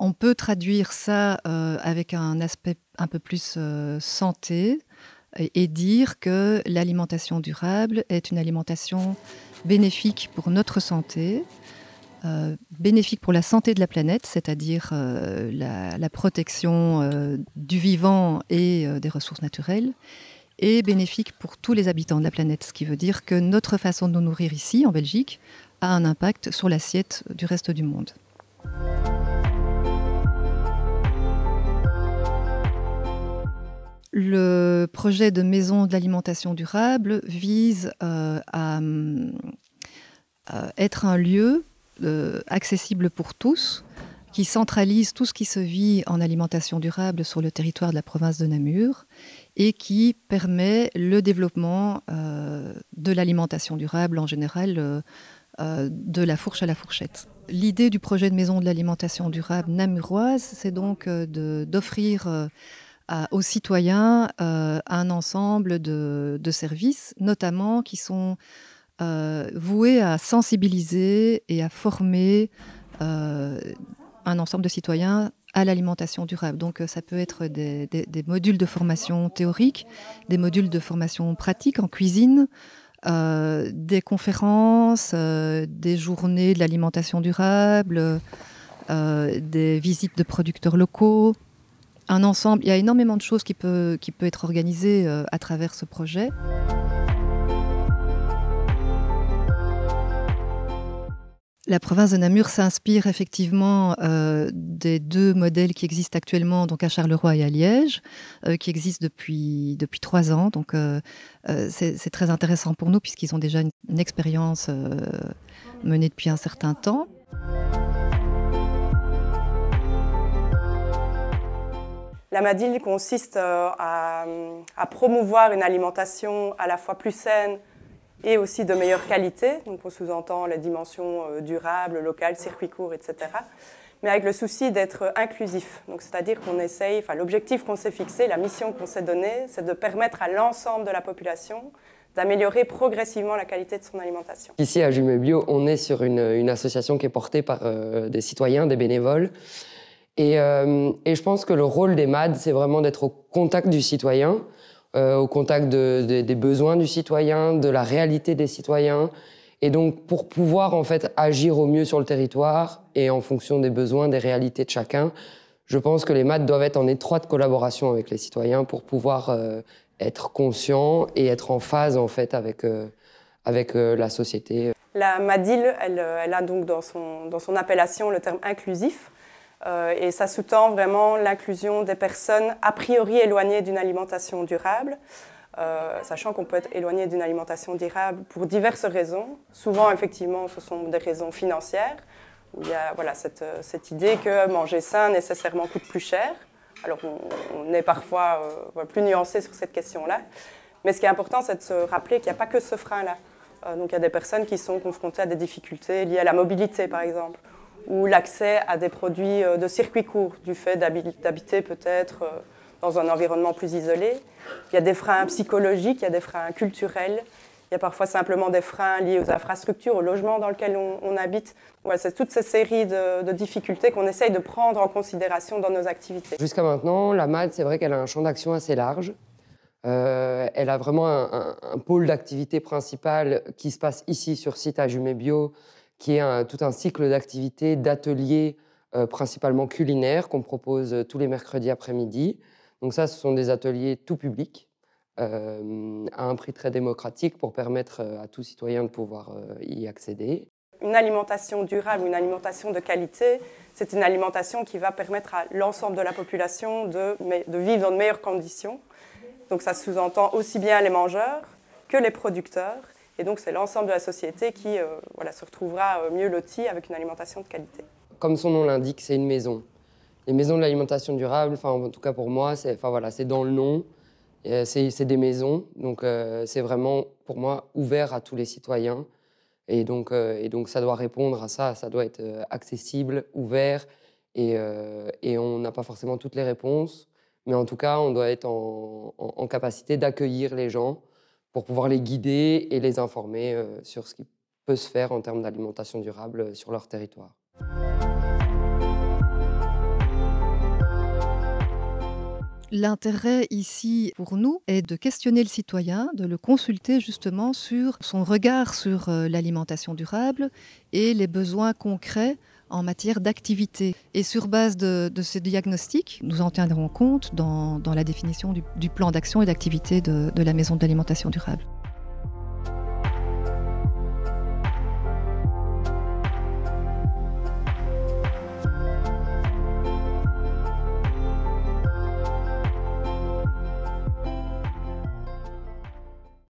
On peut traduire ça, avec un aspect un peu plus, santé et dire que l'alimentation durable est une alimentation bénéfique pour notre santé, bénéfique pour la santé de la planète, c'est-à-dire, la protection, du vivant et des ressources naturelles, et bénéfique pour tous les habitants de la planète. Ce qui veut dire que notre façon de nous nourrir ici, en Belgique, a un impact sur l'assiette du reste du monde. Le projet de maison de l'alimentation durable vise à être un lieu accessible pour tous, qui centralise tout ce qui se vit en alimentation durable sur le territoire de la province de Namur et qui permet le développement de l'alimentation durable en général, de la fourche à la fourchette. L'idée du projet de maison de l'alimentation durable namuroise, c'est donc d'offrir aux citoyens un ensemble de services, notamment qui sont voués à sensibiliser et à former un ensemble de citoyens à l'alimentation durable. Donc ça peut être des modules de formation théorique, des modules de formation pratique en cuisine, des conférences, des journées de l'alimentation durable, des visites de producteurs locaux. Un ensemble, il y a énormément de choses qui peut être organisées à travers ce projet. La province de Namur s'inspire effectivement des deux modèles qui existent actuellement, donc à Charleroi et à Liège, qui existent depuis 3 ans. Donc c'est très intéressant pour nous puisqu'ils ont déjà une expérience menée depuis un certain temps. La MADIL consiste à promouvoir une alimentation à la fois plus saine et aussi de meilleure qualité. Donc on sous-entend les dimensions durables, locales, circuits courts, etc. Mais avec le souci d'être inclusif. Donc c'est-à-dire qu'on essaye, enfin l'objectif qu'on s'est fixé, la mission qu'on s'est donnée, c'est de permettre à l'ensemble de la population d'améliorer progressivement la qualité de son alimentation. Ici à Jumet Bio, on est sur une association qui est portée par des citoyens, des bénévoles. Et je pense que le rôle des MAD, c'est vraiment d'être au contact du citoyen, au contact des besoins du citoyen, de la réalité des citoyens. Et donc, pour pouvoir en fait agir au mieux sur le territoire et en fonction des besoins, des réalités de chacun, je pense que les MAD doivent être en étroite collaboration avec les citoyens pour pouvoir être conscients et être en phase en fait avec la société. La MADIL, elle a donc dans son appellation le terme inclusif. Et ça sous-tend vraiment l'inclusion des personnes a priori éloignées d'une alimentation durable, sachant qu'on peut être éloigné d'une alimentation durable pour diverses raisons. Souvent, effectivement, ce sont des raisons financières, où il y a voilà, cette idée que manger sain nécessairement coûte plus cher. Alors on est parfois plus nuancé sur cette question-là. Mais ce qui est important, c'est de se rappeler qu'il n'y a pas que ce frein-là. Donc il y a des personnes qui sont confrontées à des difficultés liées à la mobilité, par exemple, ou l'accès à des produits de circuit court, du fait d'habiter peut-être dans un environnement plus isolé. Il y a des freins psychologiques, il y a des freins culturels, il y a parfois simplement des freins liés aux infrastructures, au logement dans lequel on habite. Voilà, c'est toute cette série de difficultés qu'on essaye de prendre en considération dans nos activités. Jusqu'à maintenant, la MAD, c'est vrai qu'elle a un champ d'action assez large. Elle a vraiment un pôle d'activité principal qui se passe ici sur site à Jumet Bio, qui est tout un cycle d'activités, d'ateliers principalement culinaires qu'on propose tous les mercredis après-midi. Donc ça, ce sont des ateliers tout public, à un prix très démocratique pour permettre à tout citoyen de pouvoir y accéder. Une alimentation durable, une alimentation de qualité, c'est une alimentation qui va permettre à l'ensemble de la population de vivre dans de meilleures conditions. Donc ça sous-entend aussi bien les mangeurs que les producteurs. Et donc, c'est l'ensemble de la société qui se retrouvera mieux lotie avec une alimentation de qualité. Comme son nom l'indique, c'est une maison. Les maisons de l'alimentation durable, en tout cas pour moi, c'est dans le nom. C'est des maisons, donc c'est vraiment, pour moi, ouvert à tous les citoyens. Et donc ça doit répondre à ça, ça doit être accessible, ouvert et on n'a pas forcément toutes les réponses, mais en tout cas, on doit être en capacité d'accueillir les gens pour pouvoir les guider et les informer sur ce qui peut se faire en termes d'alimentation durable sur leur territoire. L'intérêt ici pour nous est de questionner le citoyen, de le consulter justement sur son regard sur l'alimentation durable et les besoins concrets en matière d'activité. Et sur base de ce diagnostic, nous en tiendrons compte dans la définition du plan d'action et d'activité de la Maison de l'alimentation durable.